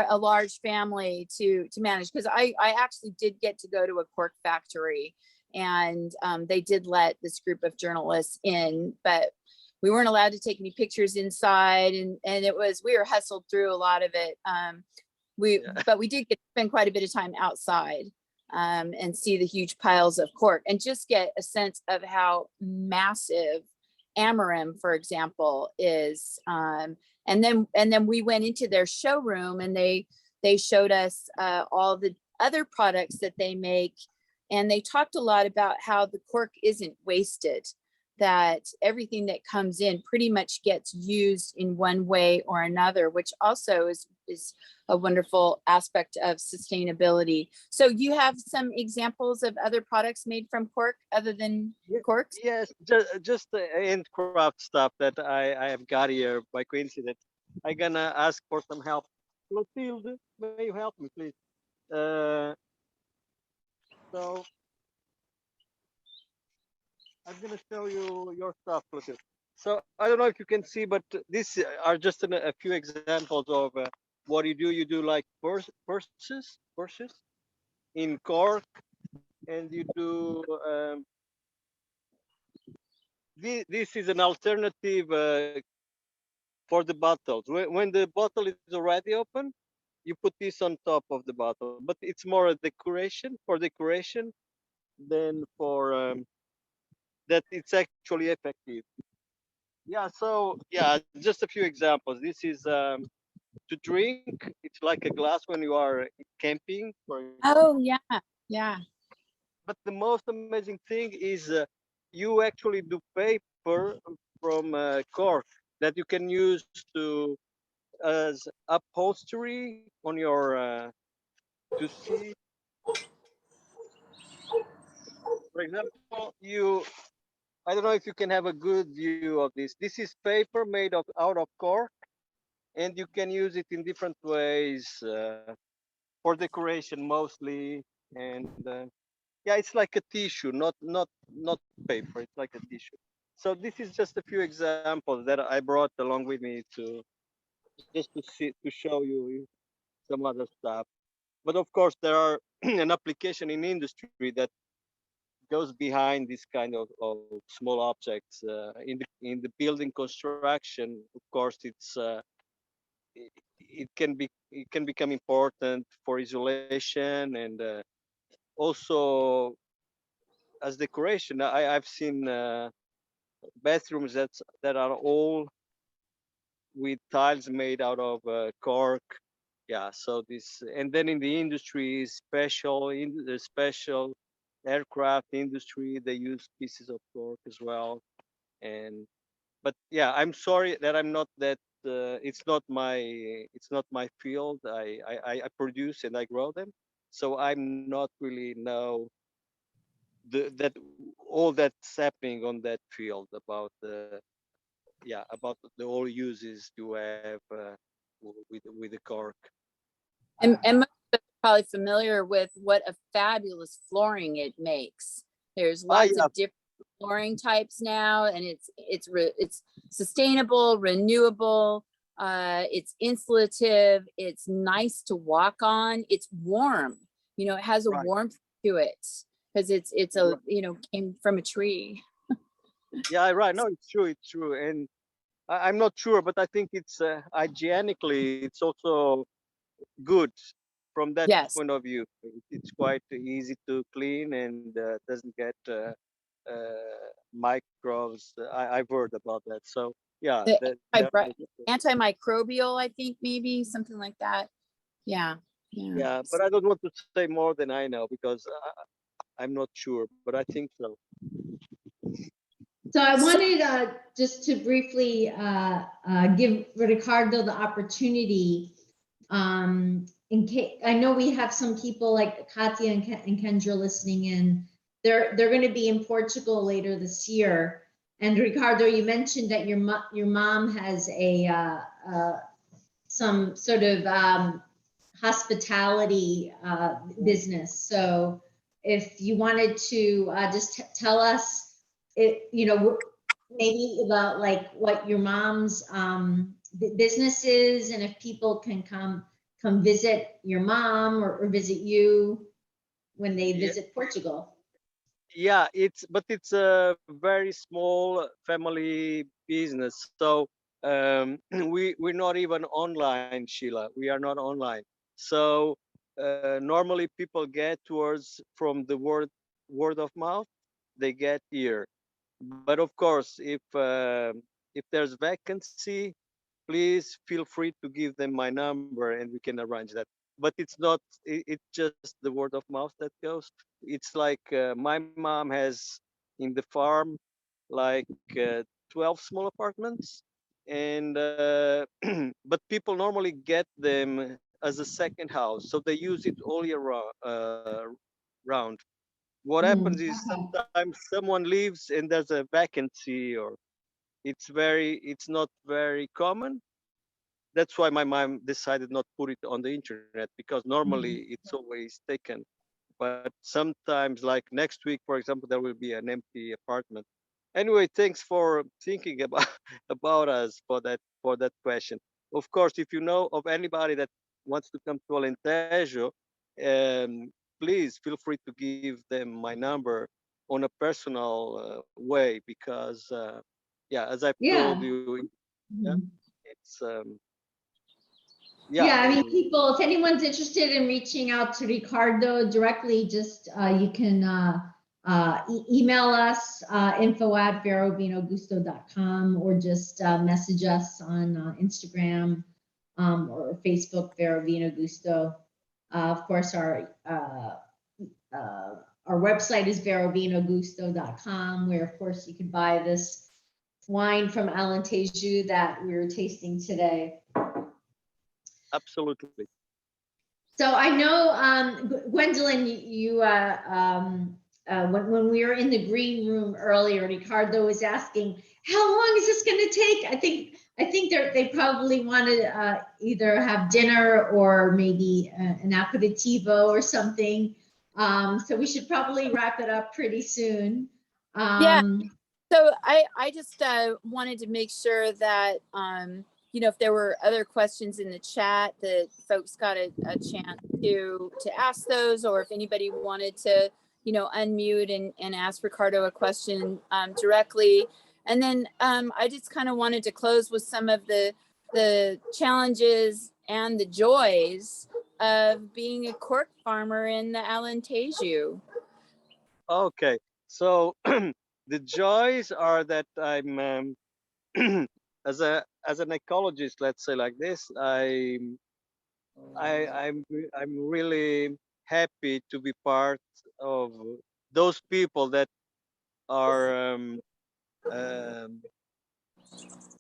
a large family to manage. Because I actually did get to go to a cork factory, and they did let this group of journalists in, but we weren't allowed to take any pictures inside, and we were hustled through a lot of it. But we did get to spend quite a bit of time outside and see the huge piles of cork and just get a sense of how massive Amarim, for example, is. And then we went into their showroom, and they showed us all the other products that they make, and they talked a lot about how the cork isn't wasted, that everything that comes in pretty much gets used in one way or another, which also is a wonderful aspect of sustainability. So you have some examples of other products made from cork other than corks?
Yes, just the handcraft stuff that I have got here by coincidence. I'm gonna ask for some help. Clotilde, may you help me, please? So I'm gonna show you your stuff, Clotilde. So I don't know if you can see, but these are just a few examples of what you do. You do like purses in Cork, and you do. This is an alternative for the bottles. When the bottle is already open, you put this on top of the bottle, but it's more a decoration than for that it's actually effective. Yeah, so yeah, just a few examples. This is to drink. It's like a glass when you are camping, for example.
Oh, yeah.
But the most amazing thing is you actually do paper from cork that you can use to as upholstery on your to see. For example, I don't know if you can have a good view of this. This is paper made out of cork, and you can use it in different ways for decoration mostly. And yeah, it's like a tissue, not paper. It's like a tissue. So this is just a few examples that I brought along with me to just to show you some other stuff. But of course, there are an application in industry that goes behind this kind of small objects in the building construction. Of course, it can become important for isolation and also as decoration. I've seen bathrooms that are all with tiles made out of cork. Yeah, so this, and then in the industry, in the special aircraft industry, they use pieces of cork as well. And but yeah, I'm sorry that I'm not that it's not my field. I produce and I grow them, so I'm not really know that all that's happening on that field about the about the all uses you have with the cork.
And most of us are probably familiar with what a fabulous flooring it makes. There's lots
Yeah,
of different flooring types now, and it's sustainable, renewable, it's insulative, it's nice to walk on, it's warm. You know, it has a
right.
warmth to it because it's a
Right.
came from a tree.
Yeah, right. No, it's true. It's true, and I'm not sure, but I think it's hygienically, it's also good from that
Yes.
point of view. It's quite easy to clean and doesn't get microbes. I've heard about that. So yeah,
The
that
antimicrobial, I think maybe something like that. Yeah. Yeah.
yeah, but I don't want to say more than I know because I'm not sure, but I think so.
So I wanted just to briefly give Ricardo the opportunity. In case I know we have some people like Katya and Kendra listening in. They're going to be in Portugal later this year. And Ricardo, you mentioned that your mom has a some sort of hospitality business. So if you wanted to just tell us, maybe about like what your mom's business is, and if people can come visit your mom or visit you when they
Yeah,
visit Portugal.
yeah, it's a very small family business. So we're not even online, Sheila. We are not online. So normally people get towards from the word of mouth. They get here. But of course, if there's vacancy, please feel free to give them my number and we can arrange that. But it's not. It's just the word of mouth that goes. It's like my mom has in the farm like 12 small apartments, and but people normally get them as a second house, so they use it all year round. What happens is
Okay.
sometimes someone leaves and there's a vacancy, or it's not very common. That's why my mom decided not to put it on the internet, because normally it's always taken. But sometimes, like next week, for example, there will be an empty apartment. Anyway, thanks for thinking about about us for that question. Of course, if you know of anybody that wants to come to Alentejo, please feel free to give them my number on a personal way, because yeah, as I've told
Yeah.
you, yeah,
Mhm.
it's
Yeah,
yeah,
I mean,
and
people, if anyone's interested in reaching out to Ricardo directly, just you can email us info@verovinogusto.com, or just message us on Instagram or Facebook, Vero Vino Gusto. Of course, our website is verovinogusto.com, where of course you can buy this wine from Alentejo that we're tasting today.
absolutely.
So I know, Gwendolyn, when we were in the green room earlier, Ricardo was asking, how long is this going to take? I think they probably want to either have dinner or maybe an aperitivo or something. So we should probably wrap it up pretty soon.
Yeah. So I just wanted to make sure that, if there were other questions in the chat, that folks got a chance to ask those, or if anybody wanted to, unmute and ask Ricardo a question directly. And then I just kind of wanted to close with some of the challenges and the joys of being a cork farmer in the Alentejo.
Okay, so the joys are that I'm as an ecologist, let's say like this, I'm really happy to be part of those people that are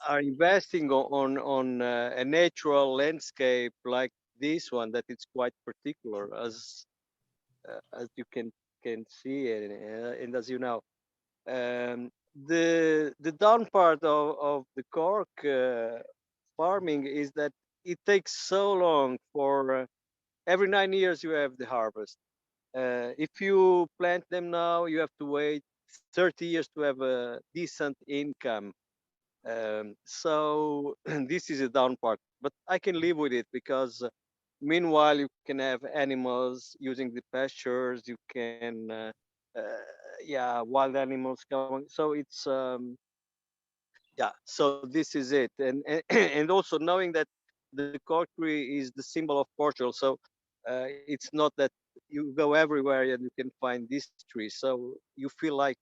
are investing on a natural landscape like this one, that it's quite particular, as you can see, and as you know. The down part of the cork farming is that it takes so long for every 9 years you have the harvest. If you plant them now, you have to wait 30 years to have a decent income. So this is a down part, but I can live with it because meanwhile you can have animals using the pastures. You can, yeah, wild animals coming. So it's yeah. So this is it, and and also knowing that the cork tree is the symbol of Portugal. So it's not that you go everywhere and you can find this tree. So you feel like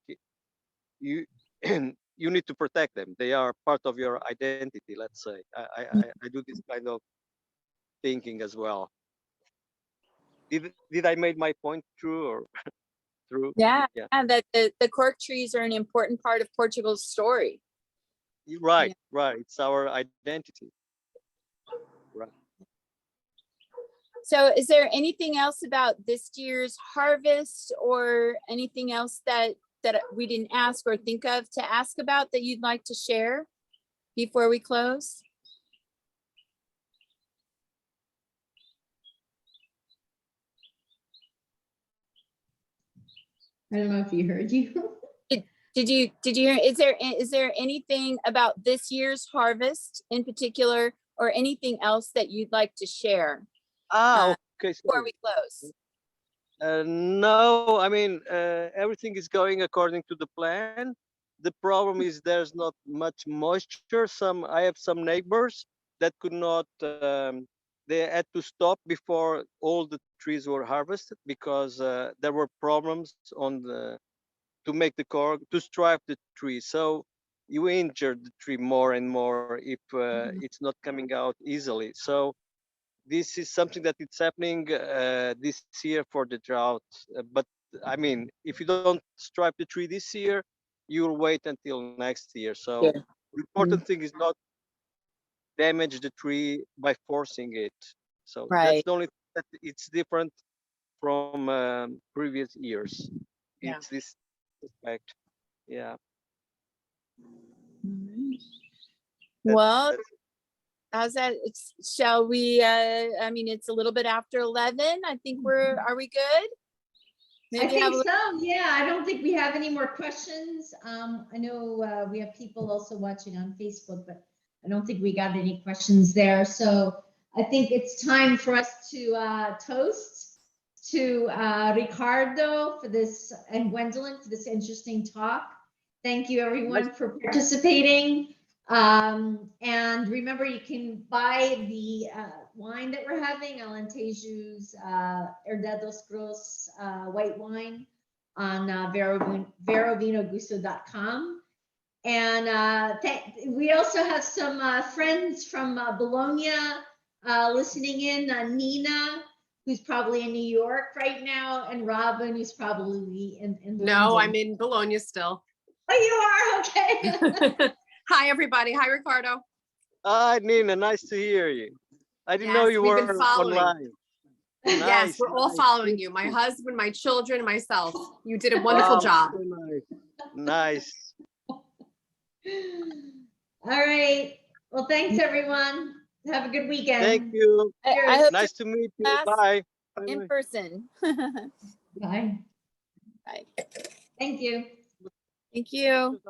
you you need to protect them. They are part of your identity. Let's say I do this kind of thinking as well. Did I make my point true or true?
Yeah,
Yeah.
and that the cork trees are an important part of Portugal's story.
Right, right. It's our identity. Right.
So is there anything else about this year's harvest or anything else that we didn't ask or think of to ask about that you'd like to share before we close?
I don't know if you heard you.
Did you hear, is there anything about this year's harvest in particular or anything else that you'd like to share
Okay.
before we close?
No, I mean everything is going according to the plan. The problem is there's not much moisture. I have some neighbors that could not. They had to stop before all the trees were harvested because there were problems on the to make the cork to stripe the tree. So you injure the tree more and more if it's not coming out easily. So this is something that it's happening this year for the drought. But I mean, if you don't stripe the tree this year, you'll wait until next year. So
Yeah.
the important thing is not damage the tree by forcing it. So that's
Right.
the only thing that it's different from previous years.
Yeah.
It's this aspect. Yeah.
Well,
That's-
how's that? Shall we, I mean, it's a little bit after 11. I think are we good?
I
Maybe have
think
a,
so. Yeah, I don't think we have any more questions. I know we have people also watching on Facebook, but I don't think we got any questions there. So I think it's time for us to toast to Ricardo for this and Gwendolyn for this interesting talk. Thank you everyone for participating. And remember, you can buy the wine that we're having, Alentejo's Herdados Gros white wine on verovinogusto.com. And we also have some friends from Bologna listening in, Nina, who's probably in New York right now, and Robin, who's probably in
No,
London.
I'm in Bologna still.
Oh, you are? Okay.
Hi, everybody. Hi, Ricardo.
Hi, Nina. Nice to hear you. I didn't know
Yes,
you
we've
were
been following.
online.
Yes,
Nice,
we're all
nice.
following you. My husband, my children, and myself. You did a wonderful
Wow,
job.
so nice. Nice.
All right. Well, thanks everyone. Have a good weekend.
Thank you.
I hope
Nice to meet you.
class
Bye.
in
Bye.
person.
Bye.
Bye.
Thank you.
Thank you.